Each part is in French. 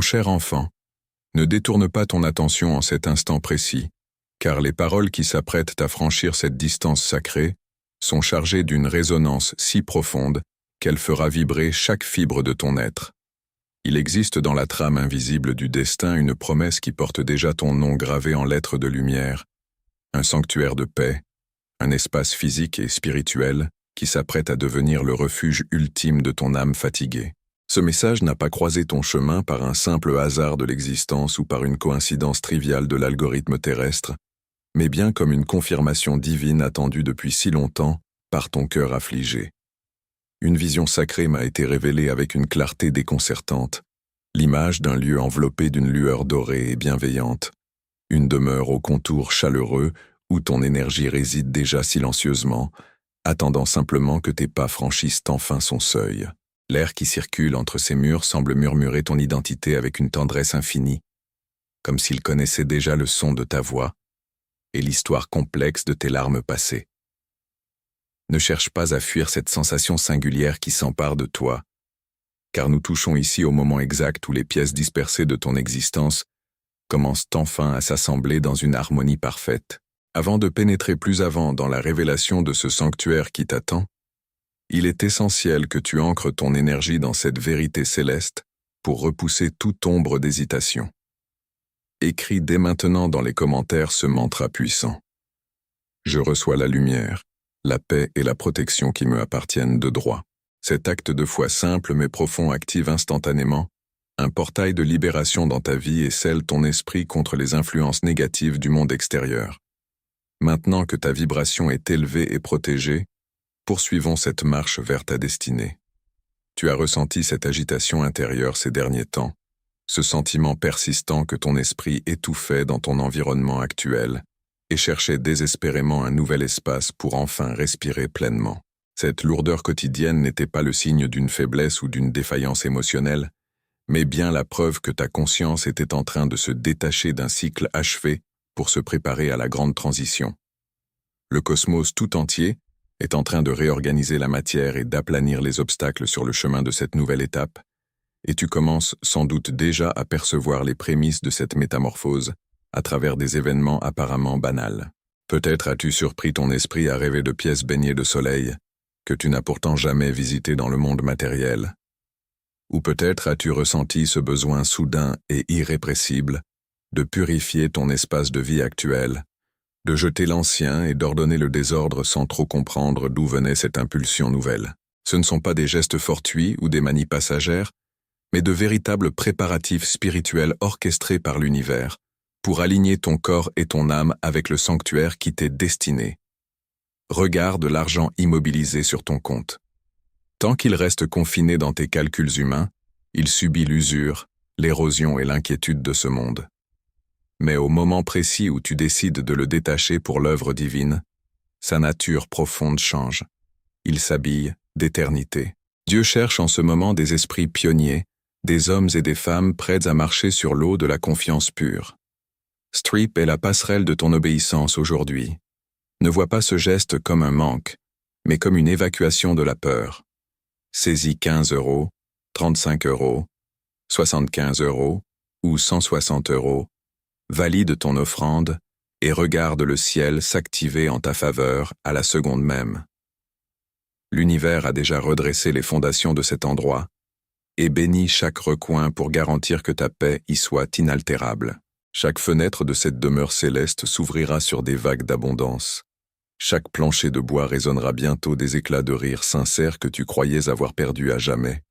cher enfant, ne détourne pas ton attention en cet instant précis, car les paroles qui s'apprêtent à franchir cette distance sacrée sont chargées d'une résonance si profonde qu'elle fera vibrer chaque fibre de ton être. Il existe dans la trame invisible du destin une promesse qui porte déjà ton nom gravé en lettres de lumière, un sanctuaire de paix, un espace physique et spirituel qui s'apprête à devenir le refuge ultime de ton âme fatiguée. Ce message n'a pas croisé ton chemin par un simple hasard de l'existence ou par une coïncidence triviale de l'algorithme terrestre, mais bien comme une confirmation divine attendue depuis si longtemps par ton cœur affligé. Une vision sacrée m'a été révélée avec une clarté déconcertante, l'image d'un lieu enveloppé d'une lueur dorée et bienveillante, une demeure aux contours chaleureux où ton énergie réside déjà silencieusement, attendant simplement que tes pas franchissent enfin son seuil. L'air qui circule entre ces murs semble murmurer ton identité avec une tendresse infinie, comme s'il connaissait déjà le son de ta voix et l'histoire complexe de tes larmes passées. Ne cherche pas à fuir cette sensation singulière qui s'empare de toi, car nous touchons ici au moment exact où les pièces dispersées de ton existence commencent enfin à s'assembler dans une harmonie parfaite. Avant de pénétrer plus avant dans la révélation de ce sanctuaire qui t'attend, il est essentiel que tu ancres ton énergie dans cette vérité céleste pour repousser toute ombre d'hésitation. Écris dès maintenant dans les commentaires ce mantra puissant. Je reçois la lumière, la paix et la protection qui me appartiennent de droit. Cet acte de foi simple mais profond active instantanément un portail de libération dans ta vie et scelle ton esprit contre les influences négatives du monde extérieur. Maintenant que ta vibration est élevée et protégée, poursuivons cette marche vers ta destinée. Tu as ressenti cette agitation intérieure ces derniers temps, ce sentiment persistant que ton esprit étouffait dans ton environnement actuel et cherchait désespérément un nouvel espace pour enfin respirer pleinement. Cette lourdeur quotidienne n'était pas le signe d'une faiblesse ou d'une défaillance émotionnelle, mais bien la preuve que ta conscience était en train de se détacher d'un cycle achevé pour se préparer à la grande transition. Le cosmos tout entier est en train de réorganiser la matière et d'aplanir les obstacles sur le chemin de cette nouvelle étape, et tu commences sans doute déjà à percevoir les prémices de cette métamorphose à travers des événements apparemment banals. Peut-être as-tu surpris ton esprit à rêver de pièces baignées de soleil, que tu n'as pourtant jamais visitées dans le monde matériel. Ou peut-être as-tu ressenti ce besoin soudain et irrépressible de purifier ton espace de vie actuel, de jeter l'ancien et d'ordonner le désordre sans trop comprendre d'où venait cette impulsion nouvelle. Ce ne sont pas des gestes fortuits ou des manies passagères, mais de véritables préparatifs spirituels orchestrés par l'univers, pour aligner ton corps et ton âme avec le sanctuaire qui t'est destiné. Regarde l'argent immobilisé sur ton compte. Tant qu'il reste confiné dans tes calculs humains, il subit l'usure, l'érosion et l'inquiétude de ce monde. Mais au moment précis où tu décides de le détacher pour l'œuvre divine, sa nature profonde change. Il s'habille d'éternité. Dieu cherche en ce moment des esprits pionniers, des hommes et des femmes prêts à marcher sur l'eau de la confiance pure. Strip est la passerelle de ton obéissance aujourd'hui. Ne vois pas ce geste comme un manque, mais comme une évacuation de la peur. Saisis 15 €, 35 €, 75 € ou 160 €, valide ton offrande et regarde le ciel s'activer en ta faveur à la seconde même. L'univers a déjà redressé les fondations de cet endroit et bénit chaque recoin pour garantir que ta paix y soit inaltérable. Chaque fenêtre de cette demeure céleste s'ouvrira sur des vagues d'abondance. Chaque plancher de bois résonnera bientôt des éclats de rire sincères que tu croyais avoir perdus à jamais.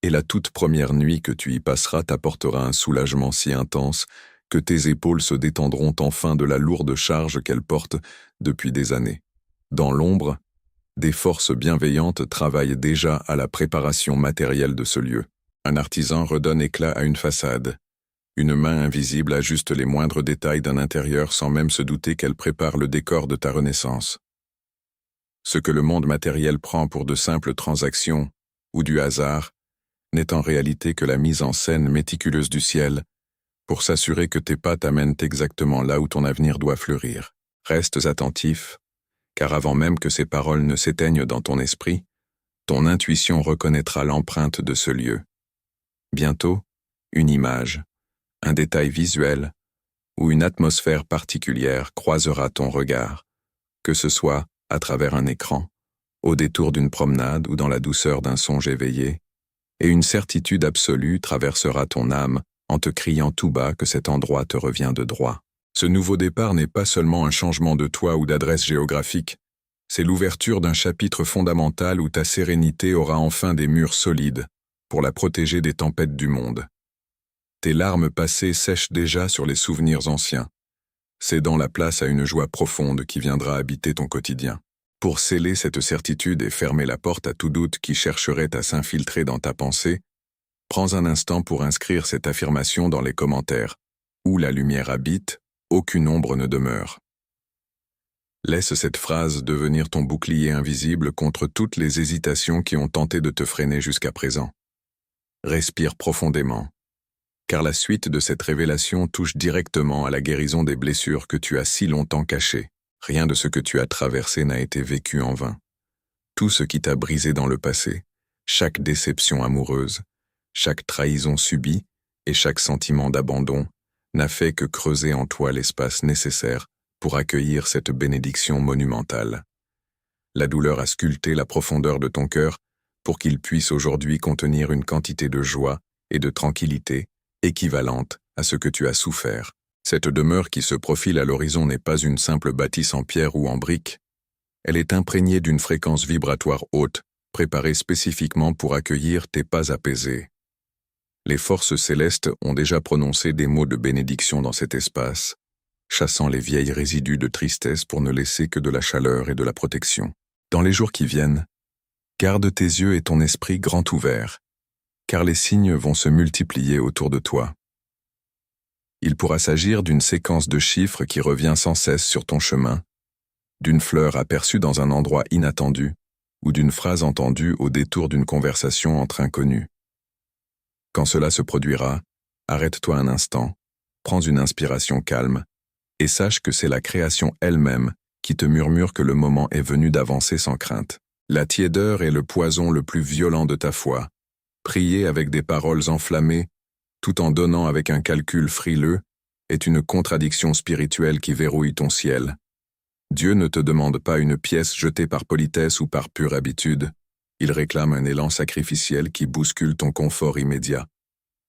Et la toute première nuit que tu y passeras t'apportera un soulagement si intense que tes épaules se détendront enfin de la lourde charge qu'elles portent depuis des années. Dans l'ombre, des forces bienveillantes travaillent déjà à la préparation matérielle de ce lieu. Un artisan redonne éclat à une façade. Une main invisible ajuste les moindres détails d'un intérieur sans même se douter qu'elle prépare le décor de ta renaissance. Ce que le monde matériel prend pour de simples transactions ou du hasard n'est en réalité que la mise en scène méticuleuse du ciel pour s'assurer que tes pas t'amènent exactement là où ton avenir doit fleurir. Restes attentif, car avant même que ces paroles ne s'éteignent dans ton esprit, ton intuition reconnaîtra l'empreinte de ce lieu. Bientôt, une image, un détail visuel ou une atmosphère particulière croisera ton regard, que ce soit à travers un écran, au détour d'une promenade ou dans la douceur d'un songe éveillé, et une certitude absolue traversera ton âme en te criant tout bas que cet endroit te revient de droit. Ce nouveau départ n'est pas seulement un changement de toi ou d'adresse géographique, c'est l'ouverture d'un chapitre fondamental où ta sérénité aura enfin des murs solides pour la protéger des tempêtes du monde. Tes larmes passées sèchent déjà sur les souvenirs anciens, cédant la place à une joie profonde qui viendra habiter ton quotidien. Pour sceller cette certitude et fermer la porte à tout doute qui chercherait à s'infiltrer dans ta pensée, prends un instant pour inscrire cette affirmation dans les commentaires. Où la lumière habite, aucune ombre ne demeure. Laisse cette phrase devenir ton bouclier invisible contre toutes les hésitations qui ont tenté de te freiner jusqu'à présent. Respire profondément, car la suite de cette révélation touche directement à la guérison des blessures que tu as si longtemps cachées. Rien de ce que tu as traversé n'a été vécu en vain. Tout ce qui t'a brisé dans le passé, chaque déception amoureuse, chaque trahison subie et chaque sentiment d'abandon n'a fait que creuser en toi l'espace nécessaire pour accueillir cette bénédiction monumentale. La douleur a sculpté la profondeur de ton cœur pour qu'il puisse aujourd'hui contenir une quantité de joie et de tranquillité équivalente à ce que tu as souffert. Cette demeure qui se profile à l'horizon n'est pas une simple bâtisse en pierre ou en brique. Elle est imprégnée d'une fréquence vibratoire haute, préparée spécifiquement pour accueillir tes pas apaisés. Les forces célestes ont déjà prononcé des mots de bénédiction dans cet espace, chassant les vieilles résidus de tristesse pour ne laisser que de la chaleur et de la protection. Dans les jours qui viennent, garde tes yeux et ton esprit grands ouverts, car les signes vont se multiplier autour de toi. Il pourra s'agir d'une séquence de chiffres qui revient sans cesse sur ton chemin, d'une fleur aperçue dans un endroit inattendu, ou d'une phrase entendue au détour d'une conversation entre inconnus. Quand cela se produira, arrête-toi un instant, prends une inspiration calme, et sache que c'est la création elle-même qui te murmure que le moment est venu d'avancer sans crainte. La tiédeur est le poison le plus violent de ta foi. Prier avec des paroles enflammées, tout en donnant avec un calcul frileux, est une contradiction spirituelle qui verrouille ton ciel. Dieu ne te demande pas une pièce jetée par politesse ou par pure habitude. Il réclame un élan sacrificiel qui bouscule ton confort immédiat.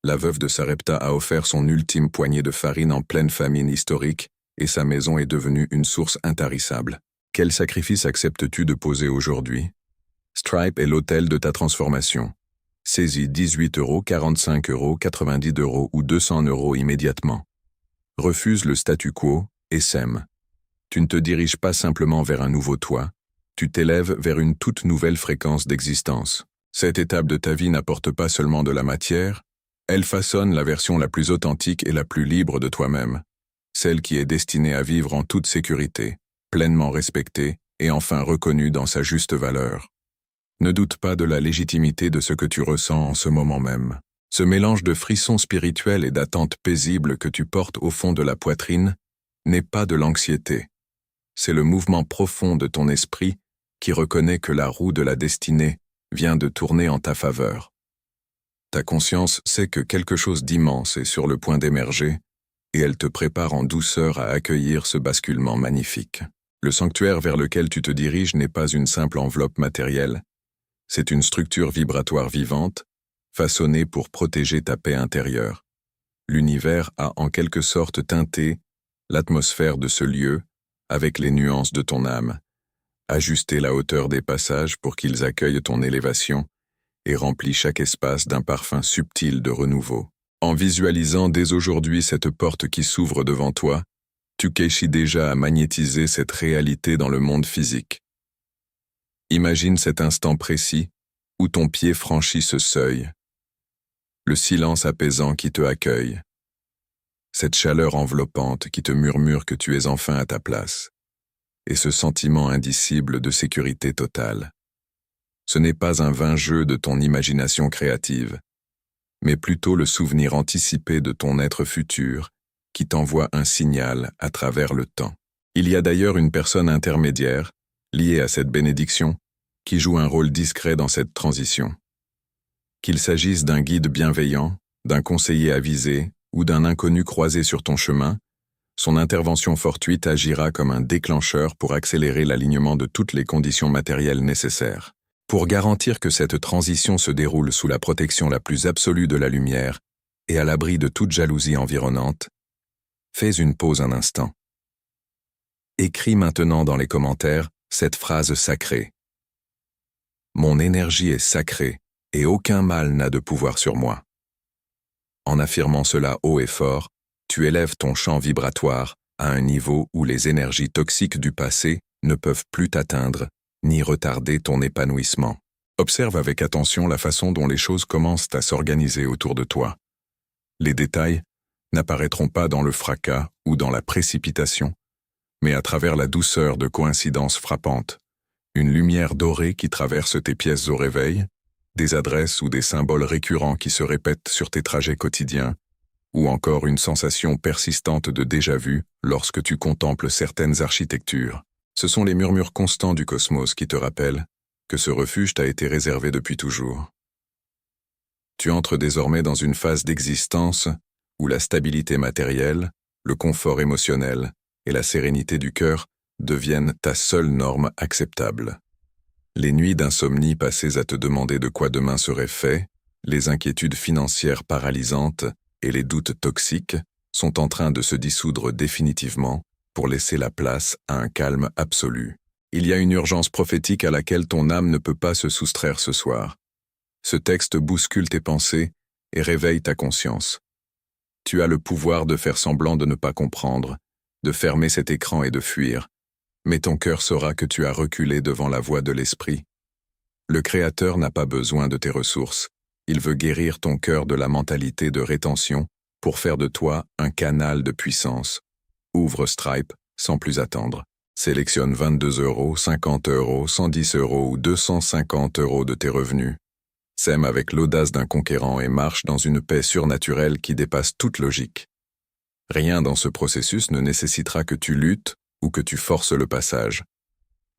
La veuve de Sarepta a offert son ultime poignée de farine en pleine famine historique, et sa maison est devenue une source intarissable. Quel sacrifice acceptes-tu de poser aujourd'hui? Stripe est l'autel de ta transformation. Saisis 18 €, 45 €, 90 € ou 200 € immédiatement. Refuse le statu quo et sème. Tu ne te diriges pas simplement vers un nouveau toi, tu t'élèves vers une toute nouvelle fréquence d'existence. Cette étape de ta vie n'apporte pas seulement de la matière, elle façonne la version la plus authentique et la plus libre de toi-même, celle qui est destinée à vivre en toute sécurité, pleinement respectée et enfin reconnue dans sa juste valeur. Ne doute pas de la légitimité de ce que tu ressens en ce moment même. Ce mélange de frissons spirituels et d'attentes paisibles que tu portes au fond de la poitrine n'est pas de l'anxiété. C'est le mouvement profond de ton esprit qui reconnaît que la roue de la destinée vient de tourner en ta faveur. Ta conscience sait que quelque chose d'immense est sur le point d'émerger, et elle te prépare en douceur à accueillir ce basculement magnifique. Le sanctuaire vers lequel tu te diriges n'est pas une simple enveloppe matérielle, c'est une structure vibratoire vivante, façonnée pour protéger ta paix intérieure. L'univers a en quelque sorte teinté l'atmosphère de ce lieu avec les nuances de ton âme, ajusté la hauteur des passages pour qu'ils accueillent ton élévation et remplit chaque espace d'un parfum subtil de renouveau. En visualisant dès aujourd'hui cette porte qui s'ouvre devant toi, tu réussis déjà à magnétiser cette réalité dans le monde physique. Imagine cet instant précis où ton pied franchit ce seuil, le silence apaisant qui te accueille, cette chaleur enveloppante qui te murmure que tu es enfin à ta place, et ce sentiment indicible de sécurité totale. Ce n'est pas un vain jeu de ton imagination créative, mais plutôt le souvenir anticipé de ton être futur qui t'envoie un signal à travers le temps. Il y a d'ailleurs une personne intermédiaire, liée à cette bénédiction, qui joue un rôle discret dans cette transition. Qu'il s'agisse d'un guide bienveillant, d'un conseiller avisé ou d'un inconnu croisé sur ton chemin, son intervention fortuite agira comme un déclencheur pour accélérer l'alignement de toutes les conditions matérielles nécessaires. Pour garantir que cette transition se déroule sous la protection la plus absolue de la lumière et à l'abri de toute jalousie environnante, fais une pause un instant. Écris maintenant dans les commentaires cette phrase sacrée. Mon énergie est sacrée et aucun mal n'a de pouvoir sur moi. En affirmant cela haut et fort, tu élèves ton champ vibratoire à un niveau où les énergies toxiques du passé ne peuvent plus t'atteindre, ni retarder ton épanouissement. Observe avec attention la façon dont les choses commencent à s'organiser autour de toi. Les détails n'apparaîtront pas dans le fracas ou dans la précipitation, mais à travers la douceur de coïncidences frappantes. Une lumière dorée qui traverse tes pièces au réveil, des adresses ou des symboles récurrents qui se répètent sur tes trajets quotidiens, ou encore une sensation persistante de déjà-vu lorsque tu contemples certaines architectures. Ce sont les murmures constants du cosmos qui te rappellent que ce refuge t'a été réservé depuis toujours. Tu entres désormais dans une phase d'existence où la stabilité matérielle, le confort émotionnel et la sérénité du cœur deviennent ta seule norme acceptable. Les nuits d'insomnie passées à te demander de quoi demain serait fait, les inquiétudes financières paralysantes et les doutes toxiques sont en train de se dissoudre définitivement pour laisser la place à un calme absolu. Il y a une urgence prophétique à laquelle ton âme ne peut pas se soustraire ce soir. Ce texte bouscule tes pensées et réveille ta conscience. Tu as le pouvoir de faire semblant de ne pas comprendre, de fermer cet écran et de fuir, mais ton cœur saura que tu as reculé devant la voix de l'esprit. Le Créateur n'a pas besoin de tes ressources. Il veut guérir ton cœur de la mentalité de rétention pour faire de toi un canal de puissance. Ouvre Stripe sans plus attendre. Sélectionne 22 €, 50 €, 110 € ou 250 € de tes revenus. Sème avec l'audace d'un conquérant et marche dans une paix surnaturelle qui dépasse toute logique. Rien dans ce processus ne nécessitera que tu luttes ou que tu forces le passage.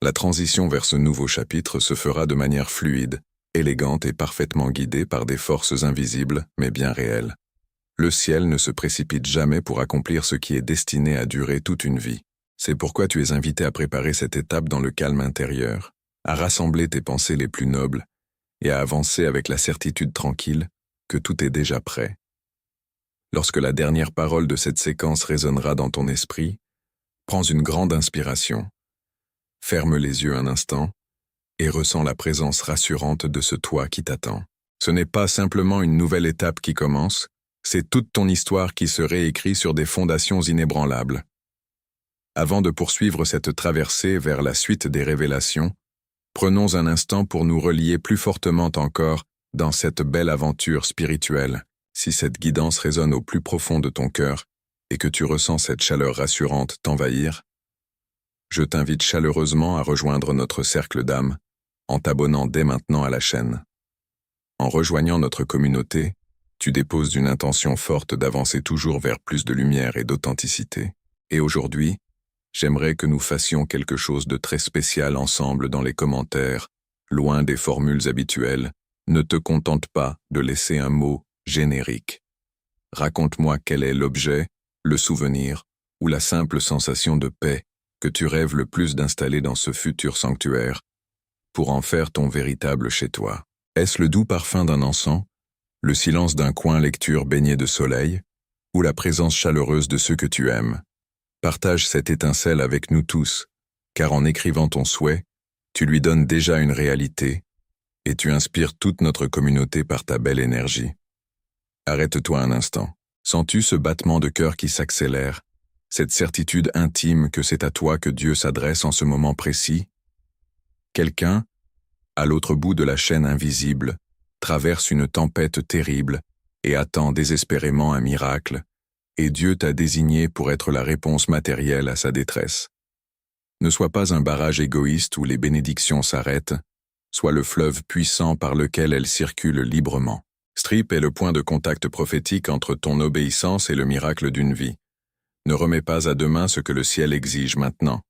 La transition vers ce nouveau chapitre se fera de manière fluide, élégante et parfaitement guidée par des forces invisibles mais bien réelles. Le ciel ne se précipite jamais pour accomplir ce qui est destiné à durer toute une vie. C'est pourquoi tu es invité à préparer cette étape dans le calme intérieur, à rassembler tes pensées les plus nobles et à avancer avec la certitude tranquille que tout est déjà prêt. Lorsque la dernière parole de cette séquence résonnera dans ton esprit, prends une grande inspiration, ferme les yeux un instant et ressens la présence rassurante de ce toi qui t'attend. Ce n'est pas simplement une nouvelle étape qui commence, c'est toute ton histoire qui se réécrit sur des fondations inébranlables. Avant de poursuivre cette traversée vers la suite des révélations, prenons un instant pour nous relier plus fortement encore dans cette belle aventure spirituelle. Si cette guidance résonne au plus profond de ton cœur et que tu ressens cette chaleur rassurante t'envahir, je t'invite chaleureusement à rejoindre notre cercle d'âme en t'abonnant dès maintenant à la chaîne. En rejoignant notre communauté, tu déposes une intention forte d'avancer toujours vers plus de lumière et d'authenticité. Et aujourd'hui, j'aimerais que nous fassions quelque chose de très spécial ensemble dans les commentaires, loin des formules habituelles. Ne te contente pas de laisser un mot générique. Raconte-moi quel est l'objet, le souvenir ou la simple sensation de paix que tu rêves le plus d'installer dans ce futur sanctuaire pour en faire ton véritable chez toi. Est-ce le doux parfum d'un encens, le silence d'un coin lecture baigné de soleil ou la présence chaleureuse de ceux que tu aimes? Partage cette étincelle avec nous tous, car en écrivant ton souhait, tu lui donnes déjà une réalité et tu inspires toute notre communauté par ta belle énergie. Arrête-toi un instant. Sens-tu ce battement de cœur qui s'accélère, cette certitude intime que c'est à toi que Dieu s'adresse en ce moment précis? Quelqu'un, à l'autre bout de la chaîne invisible, traverse une tempête terrible et attend désespérément un miracle, et Dieu t'a désigné pour être la réponse matérielle à sa détresse. Ne sois pas un barrage égoïste où les bénédictions s'arrêtent, sois le fleuve puissant par lequel elles circulent librement. Strip est le point de contact prophétique entre ton obéissance et le miracle d'une vie. Ne remets pas à demain ce que le ciel exige maintenant.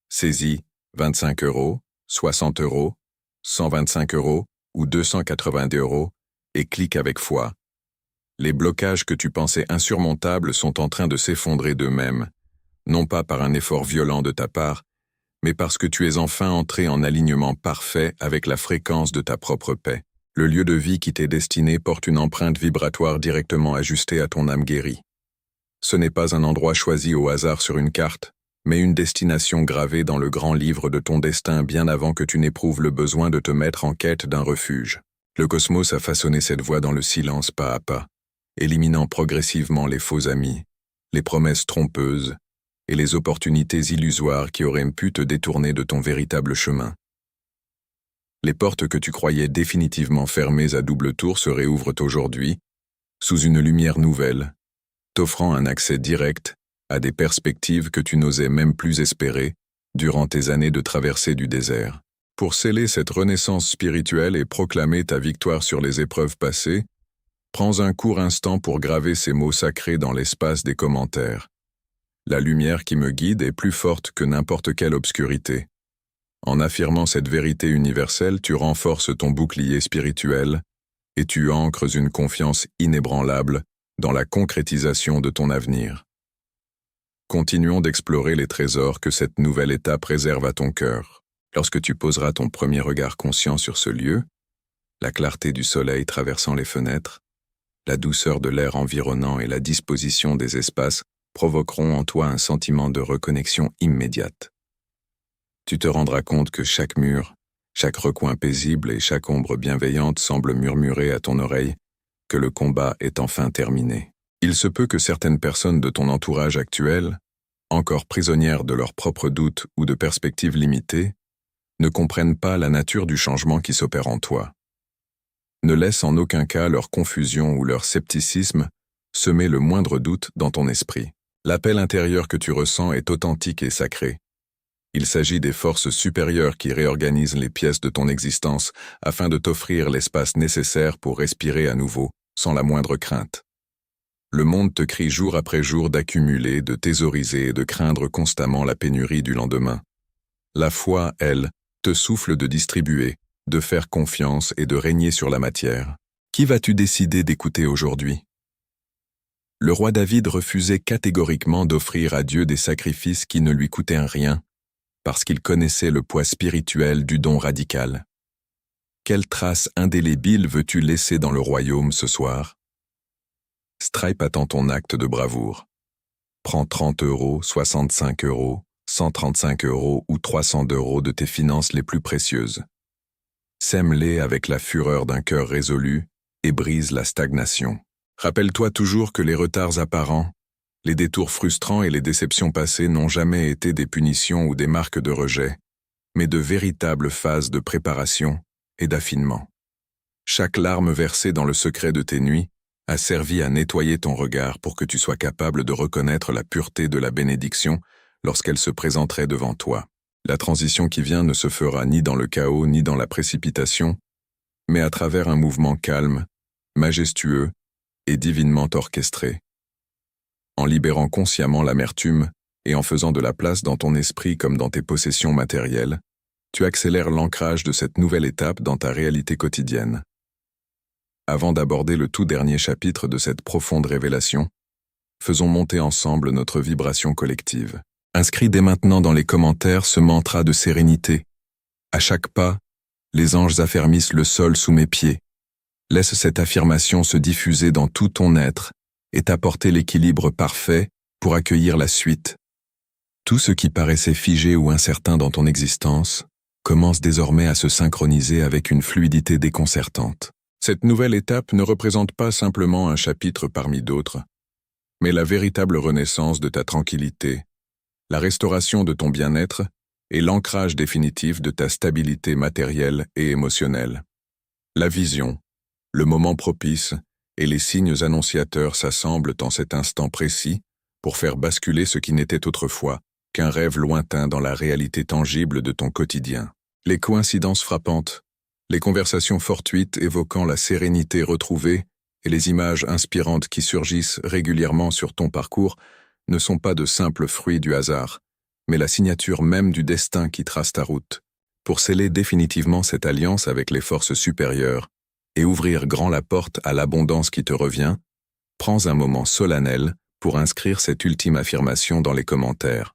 Saisis 25 €, 60 €, 125 € ou 290 € et clique avec foi. Les blocages que tu pensais insurmontables sont en train de s'effondrer d'eux-mêmes, non pas par un effort violent de ta part, mais parce que tu es enfin entré en alignement parfait avec la fréquence de ta propre paix. Le lieu de vie qui t'est destiné porte une empreinte vibratoire directement ajustée à ton âme guérie. Ce n'est pas un endroit choisi au hasard sur une carte, mais une destination gravée dans le grand livre de ton destin bien avant que tu n'éprouves le besoin de te mettre en quête d'un refuge. Le cosmos a façonné cette voie dans le silence pas à pas, éliminant progressivement les faux amis, les promesses trompeuses et les opportunités illusoires qui auraient pu te détourner de ton véritable chemin. Les portes que tu croyais définitivement fermées à double tour se réouvrent aujourd'hui, sous une lumière nouvelle, t'offrant un accès direct à des perspectives que tu n'osais même plus espérer durant tes années de traversée du désert. Pour sceller cette renaissance spirituelle et proclamer ta victoire sur les épreuves passées, prends un court instant pour graver ces mots sacrés dans l'espace des commentaires. La lumière qui me guide est plus forte que n'importe quelle obscurité. En affirmant cette vérité universelle, tu renforces ton bouclier spirituel et tu ancres une confiance inébranlable dans la concrétisation de ton avenir. Continuons d'explorer les trésors que cette nouvelle étape réserve à ton cœur. Lorsque tu poseras ton premier regard conscient sur ce lieu, la clarté du soleil traversant les fenêtres, la douceur de l'air environnant et la disposition des espaces provoqueront en toi un sentiment de reconnexion immédiate. Tu te rendras compte que chaque mur, chaque recoin paisible et chaque ombre bienveillante semble murmurer à ton oreille que le combat est enfin terminé. Il se peut que certaines personnes de ton entourage actuel, encore prisonnières de leurs propres doutes ou de perspectives limitées, ne comprennent pas la nature du changement qui s'opère en toi. Ne laisse en aucun cas leur confusion ou leur scepticisme semer le moindre doute dans ton esprit. L'appel intérieur que tu ressens est authentique et sacré. Il s'agit des forces supérieures qui réorganisent les pièces de ton existence afin de t'offrir l'espace nécessaire pour respirer à nouveau, sans la moindre crainte. Le monde te crie jour après jour d'accumuler, de thésauriser et de craindre constamment la pénurie du lendemain. La foi, elle, te souffle de distribuer, de faire confiance et de régner sur la matière. Qui vas-tu décider d'écouter aujourd'hui? Le roi David refusait catégoriquement d'offrir à Dieu des sacrifices qui ne lui coûtaient rien, parce qu'il connaissait le poids spirituel du don radical. Quelle trace indélébile veux-tu laisser dans le royaume ce soir? Stripe attend ton acte de bravoure. Prends 30 €, 65 €, 135 € ou 300 € de tes finances les plus précieuses. Sème-les avec la fureur d'un cœur résolu et brise la stagnation. Rappelle-toi toujours que les retards apparents, les détours frustrants et les déceptions passées n'ont jamais été des punitions ou des marques de rejet, mais de véritables phases de préparation et d'affinement. Chaque larme versée dans le secret de tes nuits a servi à nettoyer ton regard pour que tu sois capable de reconnaître la pureté de la bénédiction lorsqu'elle se présenterait devant toi. La transition qui vient ne se fera ni dans le chaos ni dans la précipitation, mais à travers un mouvement calme, majestueux et divinement orchestré. En libérant consciemment l'amertume et en faisant de la place dans ton esprit comme dans tes possessions matérielles, tu accélères l'ancrage de cette nouvelle étape dans ta réalité quotidienne. Avant d'aborder le tout dernier chapitre de cette profonde révélation, faisons monter ensemble notre vibration collective. Inscris dès maintenant dans les commentaires ce mantra de sérénité. À chaque pas, les anges affermissent le sol sous mes pieds. Laisse cette affirmation se diffuser dans tout ton être et t'apporter l'équilibre parfait pour accueillir la suite. Tout ce qui paraissait figé ou incertain dans ton existence commence désormais à se synchroniser avec une fluidité déconcertante. Cette nouvelle étape ne représente pas simplement un chapitre parmi d'autres, mais la véritable renaissance de ta tranquillité, la restauration de ton bien-être et l'ancrage définitif de ta stabilité matérielle et émotionnelle. La vision, le moment propice et les signes annonciateurs s'assemblent en cet instant précis pour faire basculer ce qui n'était autrefois qu'un rêve lointain dans la réalité tangible de ton quotidien. Les coïncidences frappantes, les conversations fortuites évoquant la sérénité retrouvée et les images inspirantes qui surgissent régulièrement sur ton parcours ne sont pas de simples fruits du hasard, mais la signature même du destin qui trace ta route. Pour sceller définitivement cette alliance avec les forces supérieures et ouvrir grand la porte à l'abondance qui te revient, Prends un moment solennel pour inscrire cette ultime affirmation dans les commentaires.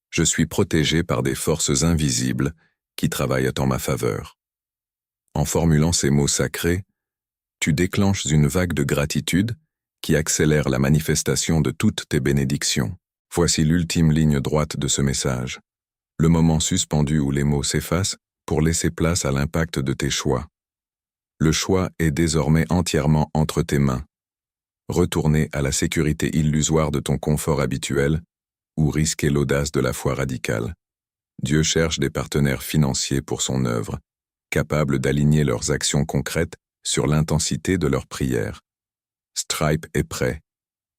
Je suis protégé par des forces invisibles qui travaillent en ma faveur. En formulant ces mots sacrés, tu déclenches une vague de gratitude qui accélère la manifestation de toutes tes bénédictions. Voici l'ultime ligne droite de ce message. Le moment suspendu où les mots s'effacent pour laisser place à l'impact de tes choix. Le choix est désormais entièrement entre tes mains. Retourner à la sécurité illusoire de ton confort habituel ou risquer l'audace de la foi radicale. Dieu cherche des partenaires financiers pour son œuvre, capables d'aligner leurs actions concrètes sur l'intensité de leurs prières. Stripe est prêt.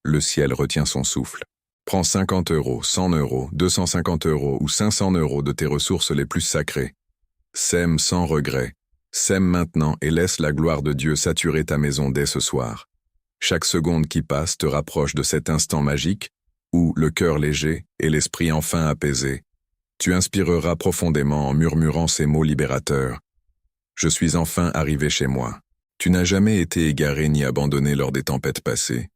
Le ciel retient son souffle. Prends 50 €, 100 €, 250 € ou 500 € de tes ressources les plus sacrées. Sème sans regret. Sème maintenant et laisse la gloire de Dieu saturer ta maison dès ce soir. Chaque seconde qui passe te rapproche de cet instant magique où, le cœur léger et l'esprit enfin apaisé, tu inspireras profondément en murmurant ces mots libérateurs. Je suis enfin arrivé chez moi. Tu n'as jamais été égaré ni abandonné lors des tempêtes passées.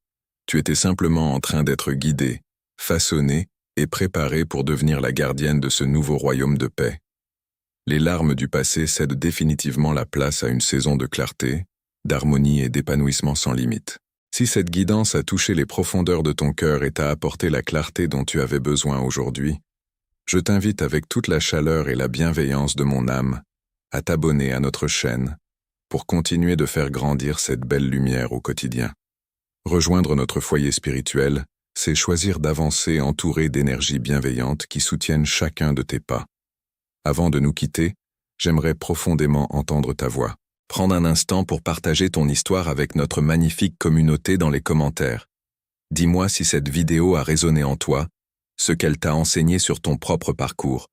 Tu étais simplement en train d'être guidé, façonné et préparé pour devenir la gardienne de ce nouveau royaume de paix. Les larmes du passé cèdent définitivement la place à une saison de clarté, d'harmonie et d'épanouissement sans limite. Si cette guidance a touché les profondeurs de ton cœur et t'a apporté la clarté dont tu avais besoin aujourd'hui, je t'invite avec toute la chaleur et la bienveillance de mon âme à t'abonner à notre chaîne pour continuer de faire grandir cette belle lumière au quotidien. Rejoindre notre foyer spirituel, c'est choisir d'avancer entouré d'énergies bienveillantes qui soutiennent chacun de tes pas. Avant de nous quitter, j'aimerais profondément entendre ta voix. Prends un instant pour partager ton histoire avec notre magnifique communauté dans les commentaires. Dis-moi si cette vidéo a résonné en toi, ce qu'elle t'a enseigné sur ton propre parcours,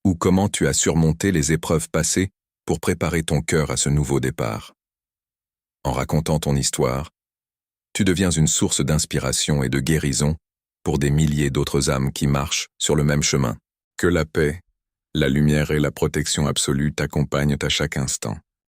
ou comment tu as surmonté les épreuves passées pour préparer ton cœur à ce nouveau départ. En racontant ton histoire, tu deviens une source d'inspiration et de guérison pour des milliers d'autres âmes qui marchent sur le même chemin. Que la paix, la lumière et la protection absolue t'accompagnent à chaque instant.